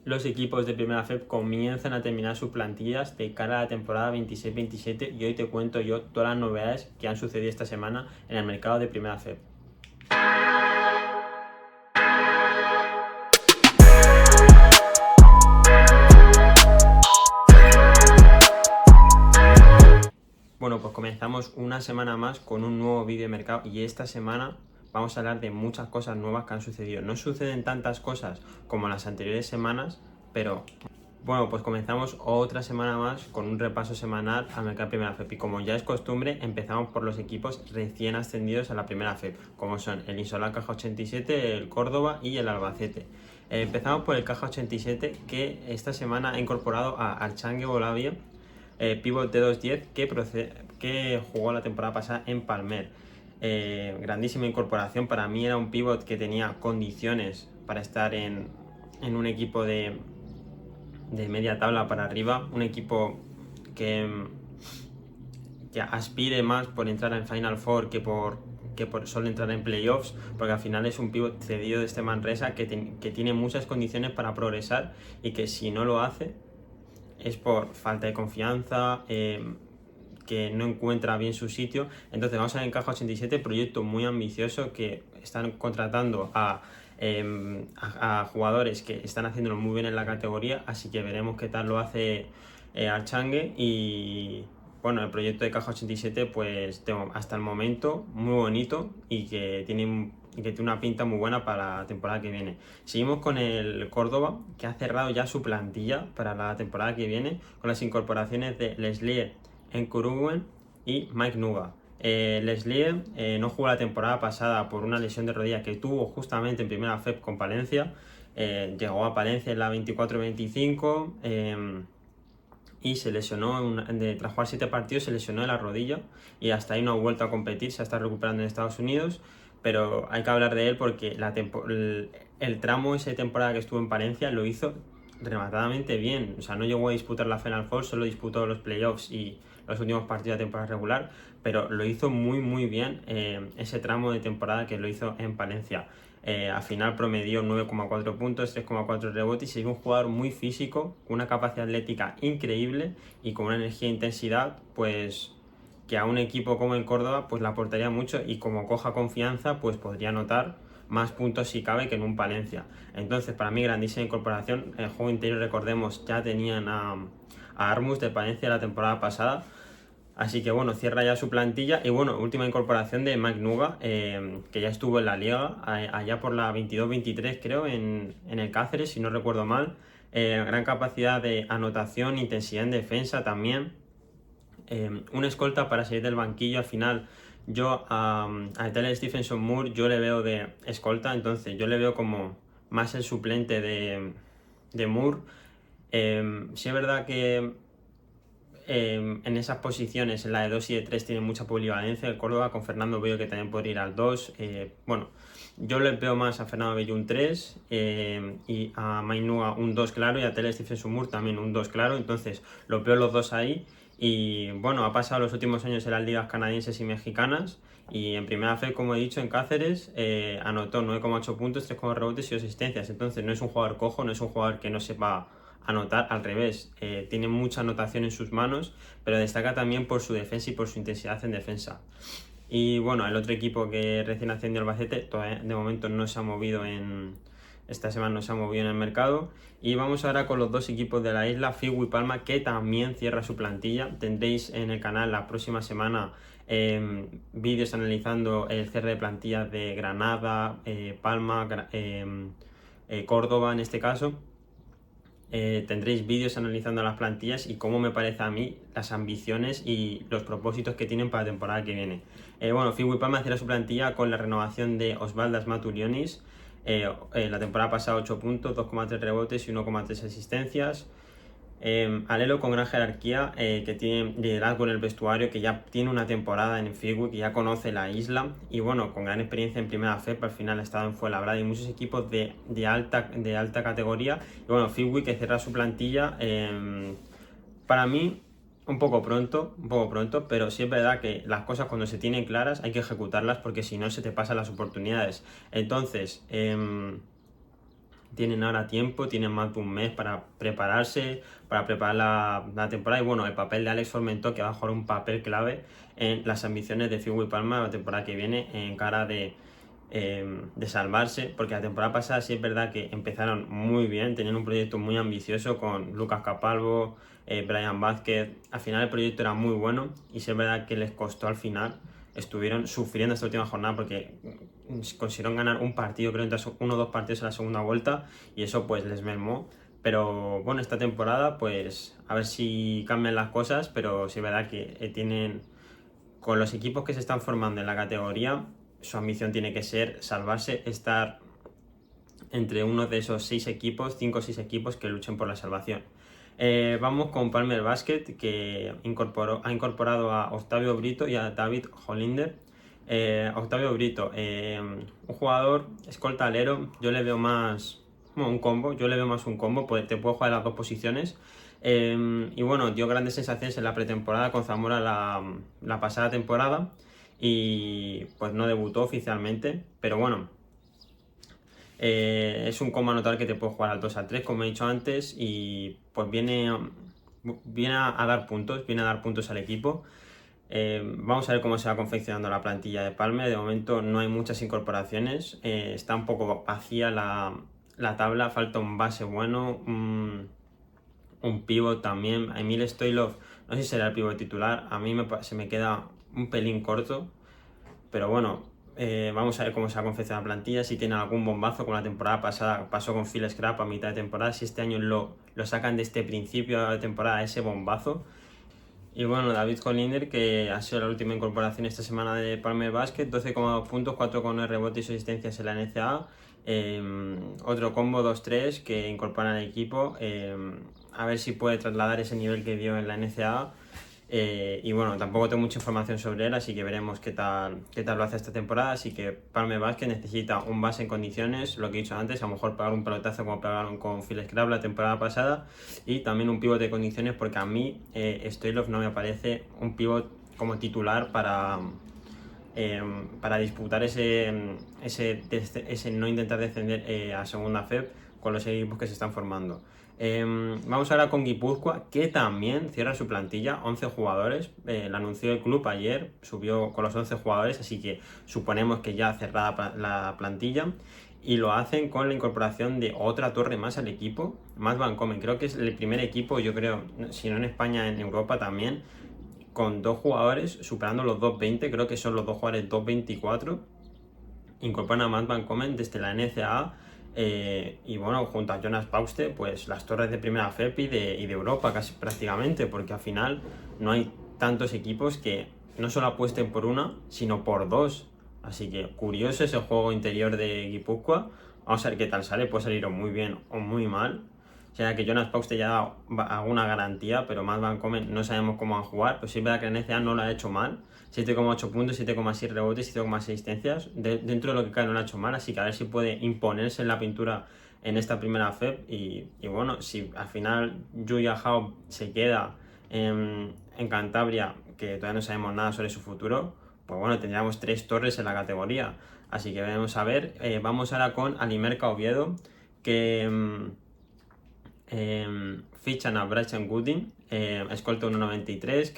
los equipos de Primera FEP comienzan a terminar sus plantillas de cara a la temporada 26-27 y hoy te cuento yo todas las novedades que han sucedido esta semana en el mercado de Primera FEP. Bueno, pues comenzamos una semana más con un nuevo vídeo de mercado y esta semana vamos a hablar de muchas cosas nuevas que han sucedido. No suceden tantas cosas como las anteriores semanas, pero bueno, pues comenzamos otra semana más con un repaso semanal al mercado de Primera FEP y como ya es costumbre empezamos por los equipos recién ascendidos a la Primera FEP, como son el Insular Caja 87, el Córdoba y el Albacete. Empezamos por el Caja 87 que esta semana ha incorporado a Archange Bolavia, pivot de 2.10 que jugó la temporada pasada en Palmer. Grandísima incorporación, para mí era un pivot que tenía condiciones para estar en un equipo de media tabla para arriba, un equipo que aspire más por entrar en Final Four que por solo entrar en playoffs, porque al final es un pivot cedido de este Manresa que tiene muchas condiciones para progresar y que si no lo hace es por falta de confianza, que no encuentra bien su sitio. Entonces vamos a ver en Caja 87, proyecto muy ambicioso que están contratando a jugadores que están haciéndolo muy bien en la categoría, así que veremos qué tal lo hace Archange. Y bueno, el proyecto de Caja 87 pues hasta el momento muy bonito y que tiene una pinta muy buena para la temporada que viene. Seguimos con el Córdoba, que ha cerrado ya su plantilla para la temporada que viene con las incorporaciones de Leslie Nkurugwen y Mike Nuga. Leslie no jugó la temporada pasada por una lesión de rodilla que tuvo justamente en Primera FEP con Palencia. Llegó a Palencia en la 24-25 y se lesionó, tras jugar 7 partidos se lesionó de la rodilla y hasta ahí no ha vuelto a competir, se está recuperando en Estados Unidos, pero hay que hablar de él porque el tramo esa temporada que estuvo en Palencia lo hizo rematadamente bien. O sea, no llegó a disputar la Final Four, solo disputó los playoffs y los últimos partidos de temporada regular, pero lo hizo muy bien ese tramo de temporada que lo hizo en Palencia. Al final promedió 9,4 puntos, 3,4 rebotes y es un jugador muy físico, con una capacidad atlética increíble y con una energía e intensidad pues que a un equipo como el Córdoba pues le aportaría mucho y como coja confianza pues podría anotar más puntos si cabe que en un Palencia. Entonces para mí grandísima incorporación. El juego interior, recordemos, ya tenían a Armus de Palencia la temporada pasada. Así que bueno, cierra ya su plantilla. Y bueno, última incorporación de Mike Nuga, que ya estuvo en la liga, allá por la 22-23 creo, en el Cáceres, si no recuerdo mal. Gran capacidad de anotación, intensidad en defensa también. Un escolta para salir del banquillo. Al final yo a Tyler Stephenson Moore yo le veo de escolta, entonces yo le veo como más el suplente de Moore. Sí es verdad que en esas posiciones, en la de 2 y de 3, tiene mucha polivalencia el Córdoba. Con Fernando Bello, que también podría ir al 2. Bueno, yo le veo más a Fernando Bello un 3 y a Mainúa un 2 claro y a Tele Stephenson Moore también un 2 claro. Entonces los veo los dos ahí. Y bueno, ha pasado los últimos años en las ligas canadienses y mexicanas. Y en Primera FEP, como he dicho, en Cáceres anotó 9,8 puntos, 3,2 rebotes y 2 asistencias. Entonces no es un jugador cojo, no es un jugador que no sepa anotar, al revés, tiene mucha anotación en sus manos, pero destaca también por su defensa y por su intensidad en defensa. Y bueno, el otro equipo que recién ascendió al Albacete, todavía de momento no se ha movido esta semana no se ha movido en el mercado. Y vamos ahora con los dos equipos de la isla, Figu y Palma, que también cierra su plantilla. Tendréis en el canal la próxima semana vídeos analizando el cierre de plantillas de Granada, Palma, Córdoba en este caso. Tendréis vídeos analizando las plantillas y cómo me parece a mí las ambiciones y los propósitos que tienen para la temporada que viene. Bueno, Figu y Palma cierra su plantilla con la renovación de Osvaldas Maturionis. La temporada pasada 8 puntos, 2,3 rebotes y 1,3 asistencias. Alelo con gran jerarquía, que tiene liderazgo en el vestuario, que ya tiene una temporada en Figu, que ya conoce la isla y bueno, con gran experiencia en Primera FEP. Al final ha estado en Fuenlabrada y muchos equipos de alta categoría. Y bueno, Figu que cierra su plantilla, para mí un poco pronto, pero sí es verdad que las cosas cuando se tienen claras hay que ejecutarlas porque si no se te pasan las oportunidades. Entonces tienen ahora tiempo, tienen más de un mes para prepararse, para preparar la temporada. Y bueno, el papel de Alex Formentor, que va a jugar un papel clave en las ambiciones de Figui Palma la temporada que viene, en cara de salvarse, porque la temporada pasada sí es verdad que empezaron muy bien, tenían un proyecto muy ambicioso con Lucas Capalvo, Brian Vázquez. Al final el proyecto era muy bueno y sí es verdad que les costó al final, estuvieron sufriendo esta última jornada porque consiguieron ganar un partido, creo, entre uno o dos partidos en la segunda vuelta, y eso pues les mermó. Pero bueno, esta temporada pues a ver si cambian las cosas, pero sí es verdad que tienen, con los equipos que se están formando en la categoría, su ambición tiene que ser salvarse, estar entre uno de esos 5 o 6 equipos que luchen por la salvación. Vamos con Palmer Basket, que ha incorporado a Octavio Brito y a David Holinder. Octavio Brito, un jugador escolta alero, yo le veo más un combo, pues te puedo jugar en las dos posiciones. Y bueno, dio grandes sensaciones en la pretemporada con Zamora la pasada temporada y pues no debutó oficialmente, pero bueno, es un combo anotar que te puede jugar al 2 al 3, como he dicho antes, y pues viene a dar puntos, viene a dar puntos al equipo. Vamos a ver cómo se va confeccionando la plantilla de Palme. De momento no hay muchas incorporaciones, está un poco vacía la tabla, falta un base bueno, un pívot también. Emil Stoilov, no sé si será el pívot titular, a mí se me queda un pelín corto, pero bueno, vamos a ver cómo se va a confeccionar la plantilla, si tiene algún bombazo, como la temporada pasada pasó con Phil Scrap a mitad de temporada, si este año lo sacan de este principio de temporada, ese bombazo. Y bueno, David Collinder, que ha sido la última incorporación esta semana de Palmer Basket, 12,2 puntos, 4,9 rebotes y asistencias en la NCAA. Otro combo 2-3 que incorpora al equipo, a ver si puede trasladar ese nivel que dio en la NCAA. Y bueno, tampoco tengo mucha información sobre él, así que veremos qué tal lo hace esta temporada. Así que Palmer Basket necesita un base en condiciones, lo que he dicho antes, a lo mejor pegar un pelotazo como pegaron con Phil Scrap la temporada pasada, y también un pívot de condiciones, porque a mí Stoilov no me parece un pívot como titular para disputar ese no intentar descender a segunda FEP con los equipos que se están formando. Vamos ahora con Guipúzcoa, que también cierra su plantilla, 11 jugadores. La anunció el club ayer, subió con los 11 jugadores, así que suponemos que ya cerrada la plantilla. Y lo hacen con la incorporación de otra torre más al equipo, más Vancomen. Creo que es el primer equipo, yo creo, si no en España, en Europa también, con dos jugadores superando los 2.20, creo que son los dos jugadores 2.24. Incorporan a Matt Vancomen desde la NCAA. Y bueno, junto a Jonas Pauste, pues las torres de primera FEP y de Europa casi prácticamente, porque al final no hay tantos equipos que no solo apuesten por una, sino por dos. Así que curioso ese juego interior de Guipúzcoa. Vamos a ver qué tal sale, puede salir o muy bien o muy mal. O sea que Jonas Pauste ya da alguna garantía, pero Matt Vancomen no sabemos cómo van a jugar. Pues sí es verdad que la NCAA no lo ha hecho mal. 7,8 puntos, 7,6 rebotes, 7,6 asistencias. Dentro de lo que cae no lo ha hecho mal, así que a ver si puede imponerse en la pintura en esta primera FEP. Y bueno, si al final Yuya Hao se queda en Cantabria, que todavía no sabemos nada sobre su futuro, pues bueno, tendríamos 3 torres en la categoría. Así que vamos a ver. Vamos ahora con Alimerca Oviedo, que fichan a Bryson Gooding, escolta 1,93,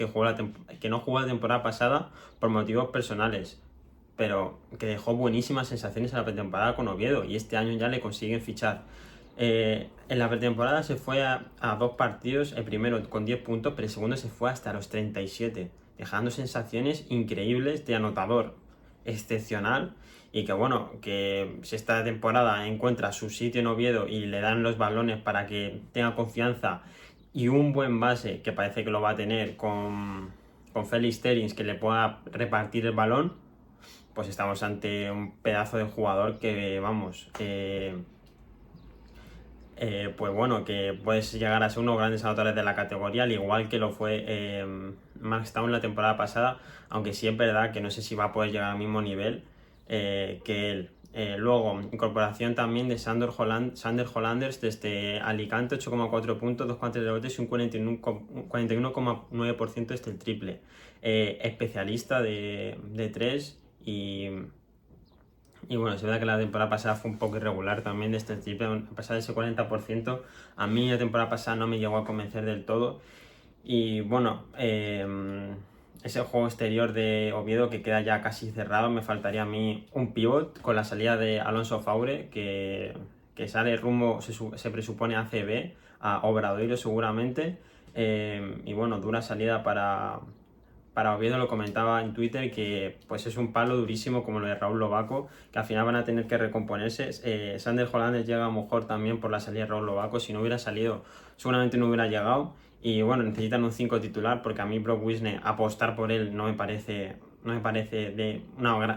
que no jugó la temporada pasada por motivos personales, pero que dejó buenísimas sensaciones en la pretemporada con Oviedo, y este año ya le consiguen fichar. En la pretemporada se fue a 2 partidos, el primero con 10 puntos, pero el segundo se fue hasta los 37, dejando sensaciones increíbles de anotador excepcional. Y que bueno, que si esta temporada encuentra su sitio en Oviedo y le dan los balones para que tenga confianza y un buen base, que parece que lo va a tener con Félix Terins, que le pueda repartir el balón, pues estamos ante un pedazo de jugador que, vamos, pues bueno, que puedes llegar a ser uno de los grandes anotadores de la categoría, al igual que lo fue Max Town la temporada pasada, aunque sí es verdad que no sé si va a poder llegar al mismo nivel que él. Luego, incorporación también de Sander Hollanders desde Alicante, 8,4 puntos, 2,3 rebotes y un 41,9% desde el triple. Especialista de 3 Y bueno, es verdad que la temporada pasada fue un poco irregular también de este tipo, a pesar de ese 40%, a mí la temporada pasada no me llegó a convencer del todo. Y bueno, ese juego exterior de Oviedo que queda ya casi cerrado, me faltaría a mí un pivot con la salida de Alonso Faure, que sale rumbo, se presupone a CB, a Obradoiro seguramente. Y bueno, dura salida para Oviedo, lo comentaba en Twitter, que pues es un palo durísimo como lo de Raúl Lobaco, que al final van a tener que recomponerse. Sander Hollandes llega a lo mejor también por la salida de Raúl Lobaco, si no hubiera salido seguramente no hubiera llegado. Y bueno, necesitan un 5 titular, porque a mí Brock Wisner apostar por él no me parece de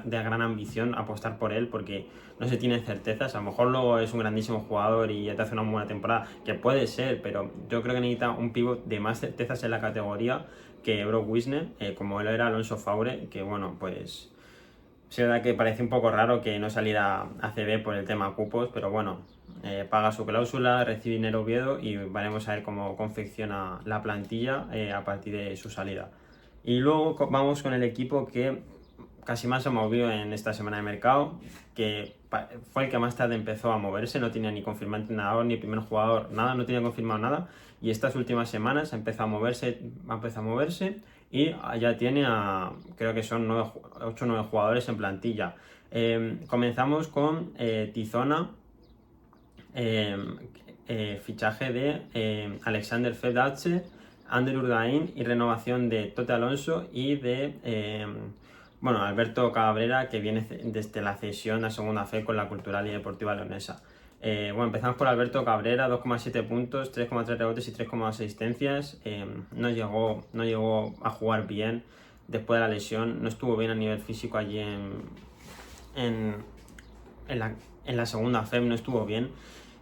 gran ambición apostar por él, porque no se tiene certezas. A lo mejor luego es un grandísimo jugador y ya te hace una buena temporada, que puede ser, pero yo creo que necesita un pivot de más certezas en la categoría que Brock Wisner, como él era Alonso Faure, que bueno, pues es verdad que parece un poco raro que no saliera a CB por el tema cupos, pero bueno, paga su cláusula, recibe dinero Oviedo y veremos a ver cómo confecciona la plantilla a partir de su salida. Y luego vamos con el equipo que casi más se movió en esta semana de mercado, que fue el que más tarde empezó a moverse, no tenía ni confirmado entrenador, ni primer jugador, nada, no tenía confirmado nada, y estas últimas semanas empezó a moverse y ya tiene creo que son 8 o 9 jugadores en plantilla. Comenzamos con Tizona, fichaje de Alexander Fedache, Ander Urdain y renovación de Tote Alonso y de Alberto Cabrera, que viene desde la cesión a segunda fe con la Cultural y Deportiva Leonesa. Empezamos por Alberto Cabrera, 2,7 puntos, 3,3 rebotes y 3,6 asistencias. No llegó a jugar bien después de la lesión, no estuvo bien a nivel físico allí en la segunda FEB, no estuvo bien.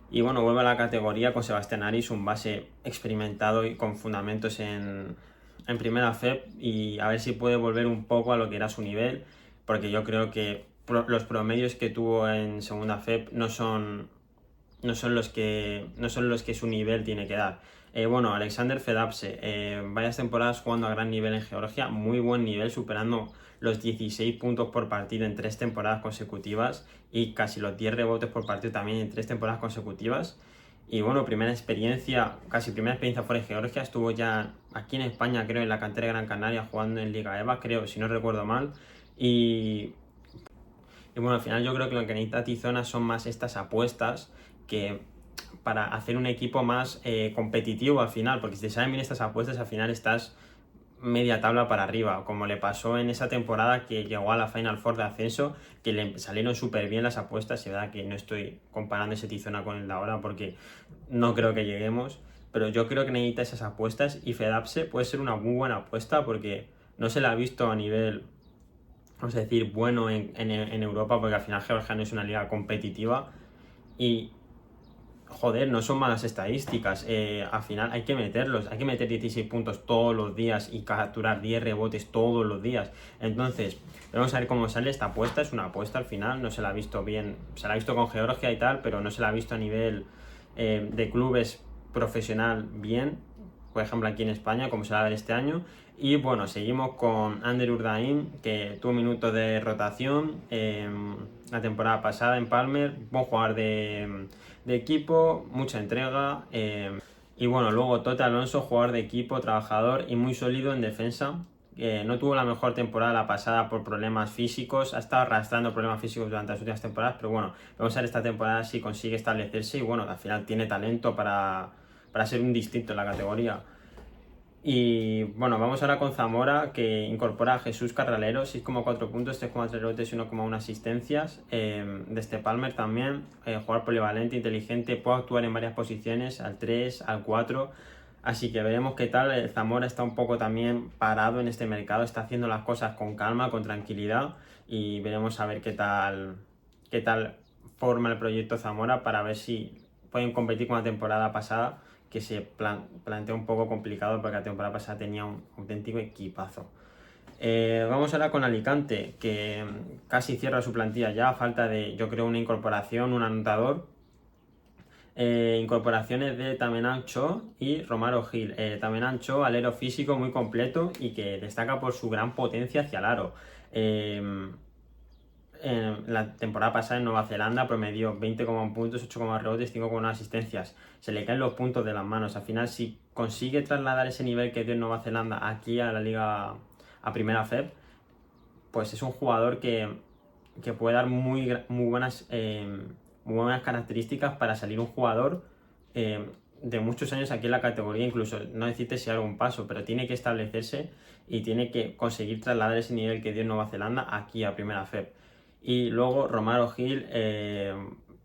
Y bueno, vuelve a la categoría con Sebastián Aris, un base experimentado y con fundamentos en primera FEB, y a ver si puede volver un poco a lo que era su nivel, porque yo creo que los promedios que tuvo en segunda FEB no son los que su nivel tiene que dar. Alexander Fedapse, varias temporadas jugando a gran nivel en Georgia, muy buen nivel, superando los 16 puntos por partido en 3 temporadas consecutivas y casi los 10 rebotes por partido también en 3 temporadas consecutivas. Y bueno, primera experiencia fuera de Georgia, estuvo ya aquí en España, creo, en la cantera de Gran Canaria, jugando en Liga EVA, creo, si no recuerdo mal. Y bueno, al final yo creo que lo que necesita Tizona son más estas apuestas que para hacer un equipo más competitivo al final, porque si te salen bien estas apuestas, al final estás media tabla para arriba, como le pasó en esa temporada que llegó a la Final Four de ascenso, que le salieron súper bien las apuestas. Y verdad que no estoy comparando ese Tizona con el de ahora porque no creo que lleguemos, pero yo creo que necesita esas apuestas, y Fedapse puede ser una muy buena apuesta porque no se la ha visto a nivel, vamos a decir, bueno en Europa, porque al final Georgia no es una liga competitiva y joder, no son malas estadísticas. Al final hay que meterlos, hay que meter 16 puntos todos los días y capturar 10 rebotes todos los días. Entonces, vamos a ver cómo sale esta apuesta. Es una apuesta al final, no se la ha visto bien, se la ha visto con Georgia y tal, pero no se la ha visto a nivel de clubes profesional bien, por ejemplo aquí en España, como se va a ver este año. Y bueno, seguimos con Ander Urdain, que tuvo minutos de rotación la temporada pasada en Palmer, buen jugador de equipo, mucha entrega. Y bueno, luego Tote Alonso, jugador de equipo, trabajador y muy sólido en defensa. No tuvo la mejor temporada la pasada por problemas físicos, ha estado arrastrando problemas físicos durante las últimas temporadas, pero bueno, vamos a ver esta temporada si consigue establecerse y bueno, al final tiene talento para ser un distinto en la categoría. Y bueno, vamos ahora con Zamora, que incorpora a Jesús Carralero, 6,4 puntos, 3,3 rebotes y 1,1 asistencias. De este Palmer también, jugador polivalente, inteligente, puede actuar en varias posiciones, al 3, al 4. Así que veremos qué tal. Zamora está un poco también parado en este mercado, está haciendo las cosas con calma, con tranquilidad, y veremos a ver qué tal forma el proyecto Zamora, para ver si pueden competir con la temporada pasada, que se plantea un poco complicado porque la temporada pasada tenía un auténtico equipazo. Vamos ahora con Alicante, que casi cierra su plantilla ya, a falta de, yo creo, una incorporación, un anotador. Incorporaciones de Tamenan Cho y Romaro Gil. Tamenan Cho, alero físico muy completo y que destaca por su gran potencia hacia el aro. la temporada pasada en Nueva Zelanda promedió 20,1 puntos, 8,1 rebotes, 5,1 asistencias. Se le caen los puntos de las manos. Al final, si consigue trasladar ese nivel que dio en Nueva Zelanda aquí a la liga, a Primera FEB, pues es un jugador que puede dar muy buenas características para salir un jugador de muchos años aquí en la categoría, incluso no decirte si algún paso, pero tiene que establecerse y tiene que conseguir trasladar ese nivel que dio en Nueva Zelanda aquí a Primera FEB. Y luego Romaro Hill,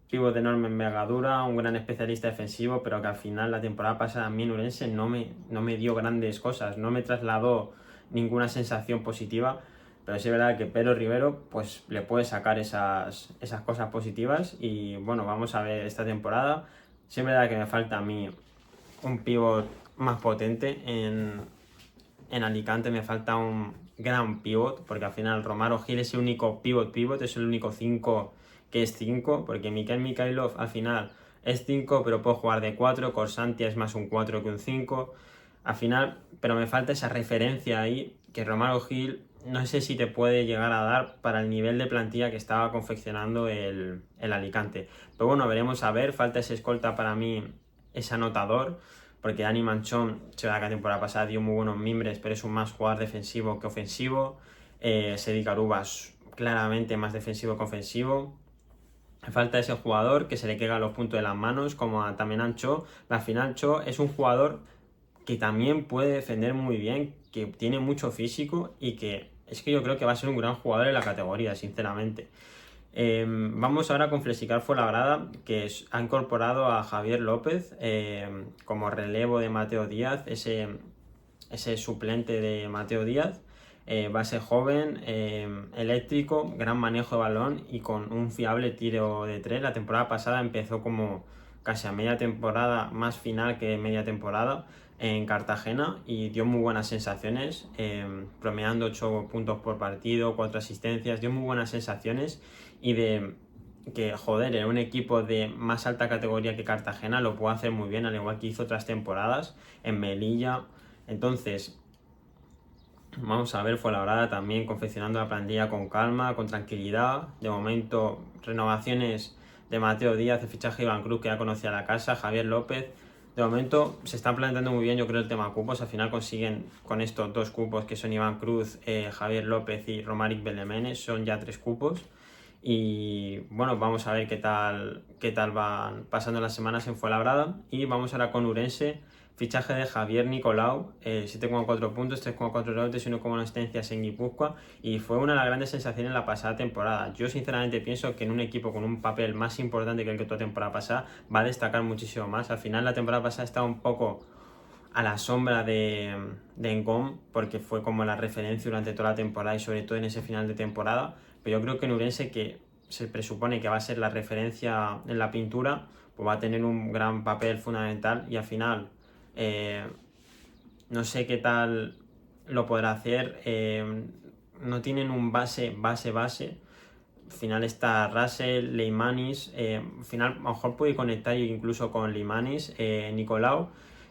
pívot de enorme envergadura, un gran especialista defensivo, pero que al final la temporada pasada a mí en Urense no me dio grandes cosas, no me trasladó ninguna sensación positiva. Pero sí es verdad que Pedro Rivero pues le puede sacar esas cosas positivas y bueno, vamos a ver esta temporada. Sí es verdad que me falta a mí un pívot más potente en Alicante, me falta un gran pívot, porque al final Romaro Gil es el único pívot, es el único 5 que es 5, porque Mikhail Mikhailov al final es 5, pero puede jugar de 4, Corsantia es más un 4 que un 5, al final, pero me falta esa referencia ahí, que Romaro Gil no sé si te puede llegar a dar para el nivel de plantilla que estaba confeccionando el Alicante. Pero bueno, veremos a ver, falta ese escolta para mí, ese anotador, porque Dani Manchón, se ve que la temporada pasada dio muy buenos mimbres, pero es un más jugador defensivo que ofensivo. Sedi Carubas claramente más defensivo que ofensivo. Falta ese jugador que se le quedan los puntos de las manos, como a también Ancho. Al final Cho es un jugador que también puede defender muy bien, que tiene mucho físico y que es que yo creo que va a ser un gran jugador en la categoría, sinceramente. Vamos ahora con Flexicar Fuenlabrada, que ha incorporado a Javier López como relevo de Mateo Díaz, ese suplente de Mateo Díaz. Base joven, eléctrico, gran manejo de balón y con un fiable tiro de 3. La temporada pasada empezó como casi a media temporada, más final que media temporada en Cartagena y dio muy buenas sensaciones, promediando 8 puntos por partido, 4 asistencias, dio muy buenas sensaciones y de que, joder, en un equipo de más alta categoría que Cartagena lo puede hacer muy bien, al igual que hizo otras temporadas en Melilla. Entonces, vamos a ver, Fuenlabrada también confeccionando la plantilla con calma, con tranquilidad. De momento, renovaciones de Mateo Díaz, de fichaje Iván Cruz, que ya conocía la casa, Javier López. De momento se están planteando muy bien, yo creo, el tema cupos. Al final consiguen con estos 2 cupos que son Iván Cruz, Javier López y Romaric Belemene, son ya 3 cupos. Y bueno, vamos a ver qué tal van pasando las semanas en Fuenlabrada. Y vamos ahora con Urense. Fichaje de Javier Nicolau, 7,4 puntos, 3,4 rebotes y 1,1 asistencias en Guipúzcoa, y fue una de las grandes sensaciones en la pasada temporada. Yo sinceramente pienso que en un equipo con un papel más importante que el que toda temporada pasada va a destacar muchísimo más. Al final la temporada pasada estaba un poco a la sombra de Ngom, porque fue como la referencia durante toda la temporada y sobre todo en ese final de temporada, pero yo creo que en Urense, que se presupone que va a ser la referencia en la pintura, pues va a tener un gran papel fundamental y al final no sé qué tal lo podrá hacer. No tienen un base. Al final está Russell, Leimanis. Al final a lo mejor puede conectar incluso con Leimanis. Nicolau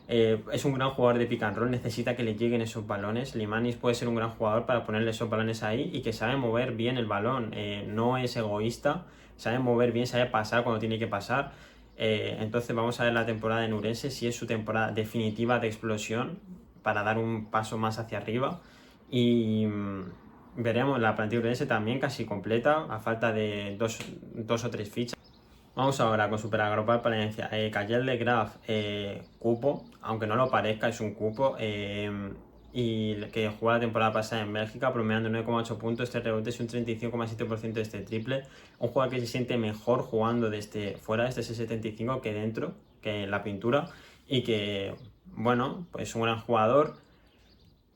es un gran jugador de pick and roll, necesita que le lleguen esos balones. Leimanis puede ser un gran jugador para ponerle esos balones ahí y que sabe mover bien el balón. No es egoísta, sabe mover bien, sabe pasar cuando tiene que pasar. Entonces vamos a ver la temporada en Urense, si es su temporada definitiva de explosión para dar un paso más hacia arriba. Y veremos la plantilla Urense también casi completa, a falta de dos o tres fichas. Vamos ahora con Superagrupar Palencia. Cayel de Graf, cupo, aunque no lo parezca, es un cupo. Y que jugó la temporada pasada en Bélgica, promediando 9,8 puntos, 3 rebotes y un 35,7% de este triple. Un jugador que se siente mejor jugando desde fuera, desde ese 75, que dentro, que en la pintura. Y que, bueno, pues es un gran jugador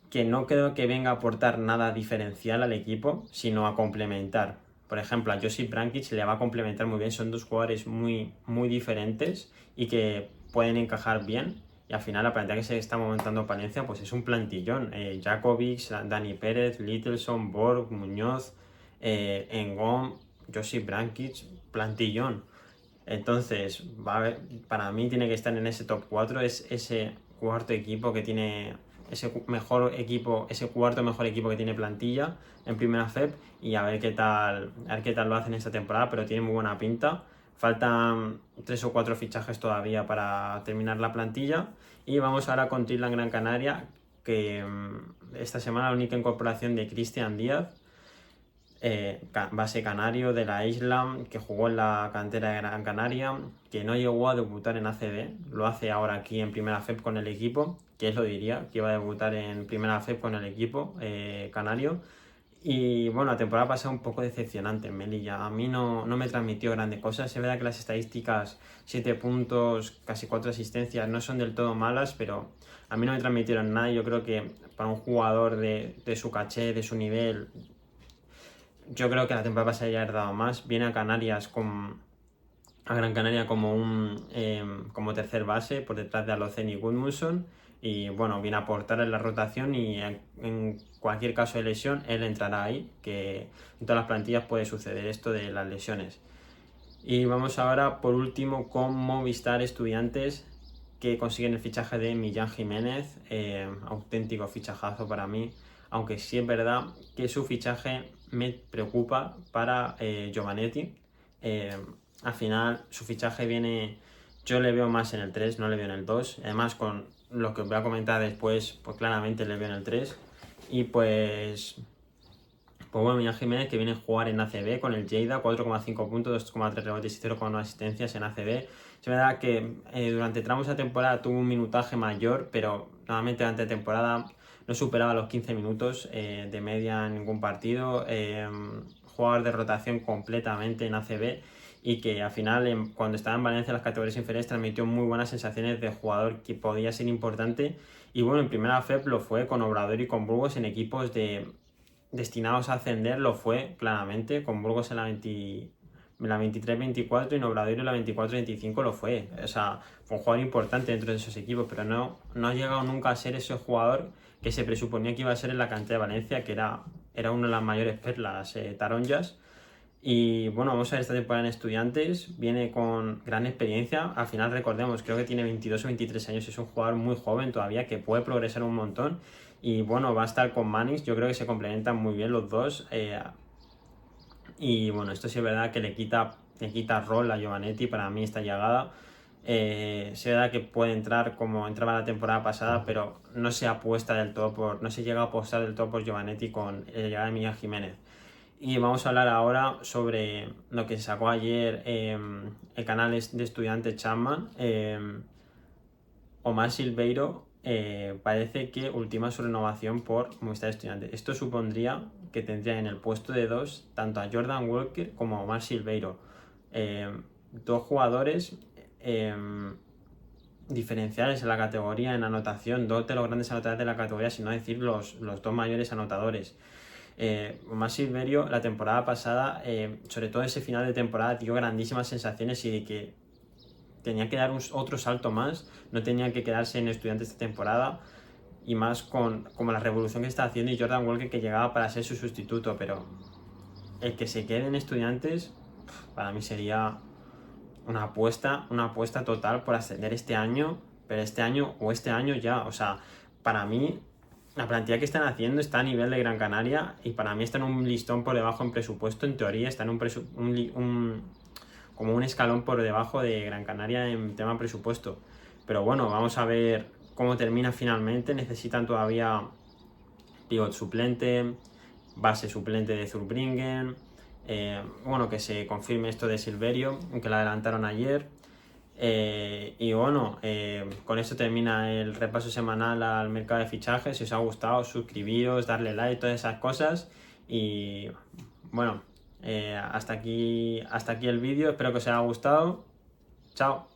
que no creo que venga a aportar nada diferencial al equipo, sino a complementar. Por ejemplo, a Josip Brankic le va a complementar muy bien, son 2 jugadores muy diferentes y que pueden encajar bien. Y al final la plantilla que se está montando Palencia pues es un plantillón. Jakovic, Dani Pérez, Littleson, Borg, Muñoz, Ngom, Josip Brankic, plantillón. Entonces, para mí tiene que estar en ese top 4, es ese cuarto equipo que tiene mejor equipo, ese cuarto mejor equipo que tiene plantilla en Primera FEP, y a ver qué tal lo hacen esta temporada, pero tiene muy buena pinta. Faltan 3 o 4 fichajes todavía para terminar la plantilla. Y vamos ahora con Titlan Gran Canaria, que esta semana la única incorporación de Cristian Díaz, base canario de la isla, que jugó en la cantera de Gran Canaria, que no llegó a debutar en ACB, lo hace ahora aquí en Primera FEP con el equipo, que lo diría, que iba a debutar en Primera FEP con el equipo canario. Y bueno, la temporada pasada un poco decepcionante en Melilla. A mí no me transmitió grandes cosas. Es verdad que las estadísticas, 7 puntos, casi 4 asistencias, no son del todo malas, pero a mí no me transmitieron nada. Yo creo que para un jugador de su caché, de su nivel, yo creo que la temporada pasada ya ha dado más. Viene a Gran Canaria como tercer base por detrás de Alocen y Gudmundsson, y bueno, viene a aportar en la rotación, y en cualquier caso de lesión él entrará ahí, que en todas las plantillas puede suceder esto de las lesiones. Y vamos ahora por último con Movistar Estudiantes, que consiguen el fichaje de Millán Jiménez, auténtico fichajazo para mí, aunque sí es verdad que su fichaje me preocupa para Giovanetti. Al final su fichaje viene, yo le veo más en el 3, no le veo en el 2, además con lo que os voy a comentar después, pues claramente le veo en el 3, y pues bueno, Millán Jiménez, que viene a jugar en ACB con el Lleida, 4,5 puntos, 2,3 rebotes y 0,1 asistencias en ACB. Es verdad que durante tramos de temporada tuvo un minutaje mayor, pero normalmente durante la temporada no superaba los 15 minutos de media en ningún partido. Jugador de rotación completamente en ACB, y que al final, cuando estaba en Valencia en las categorías inferiores, transmitió muy buenas sensaciones de jugador que podía ser importante. Y bueno, en Primera FEP lo fue con Obradoiro y con Burgos en equipos destinados a ascender, lo fue claramente, con Burgos en la 23-24 y en Obradoiro en la 24-25 lo fue. O sea, fue un jugador importante dentro de esos equipos, pero no ha llegado nunca a ser ese jugador que se presuponía que iba a ser en la cantera de Valencia, que era una de las mayores perlas, Taronjas. Y bueno, vamos a ver esta temporada en Estudiantes, viene con gran experiencia. Al final, recordemos, creo que tiene 22 o 23 años, es un jugador muy joven todavía que puede progresar un montón. Y bueno, va a estar con Manix, yo creo que se complementan muy bien los dos. Y bueno, esto sí es verdad que le quita rol a Giovanetti para mí esta llegada. Es verdad que puede entrar como entraba la temporada pasada, pero no se apuesta del todo no se llega a apostar del todo por Giovanetti con la llegada de Millán Jiménez. Y vamos a hablar ahora sobre lo que se sacó ayer el canal de estudiantes Chapman. Omar Silveiro parece que ultima su renovación por Movistar Estudiantes. Esto supondría que tendría en el puesto de 2 tanto a Jordan Walker como a Omar Silveiro. Dos jugadores diferenciales en la categoría, en anotación, dos de los grandes anotadores de la categoría, si no decir los dos mayores anotadores. Omar Silverio la temporada pasada, sobre todo ese final de temporada, dio grandísimas sensaciones, y de que tenía que dar otro salto más, no tenía que quedarse en Estudiantes esta temporada, y más como la revolución que está haciendo, y Jordan Walker que llegaba para ser su sustituto. Pero el que se quede en Estudiantes para mí sería una apuesta total por ascender este año, pero este año ya. O sea, para mí la plantilla que están haciendo está a nivel de Gran Canaria, y para mí está en un listón por debajo en presupuesto. En teoría está en como un escalón por debajo de Gran Canaria en tema presupuesto. Pero bueno, vamos a ver cómo termina finalmente. Necesitan todavía pivot suplente, base suplente de Zurbriggen. Bueno, que se confirme esto de Silverio, aunque lo adelantaron ayer. Y bueno, con esto termina el repaso semanal al mercado de fichajes. Si os ha gustado, suscribiros, darle like, todas esas cosas. Y bueno, hasta aquí el vídeo. Espero que os haya gustado. Chao.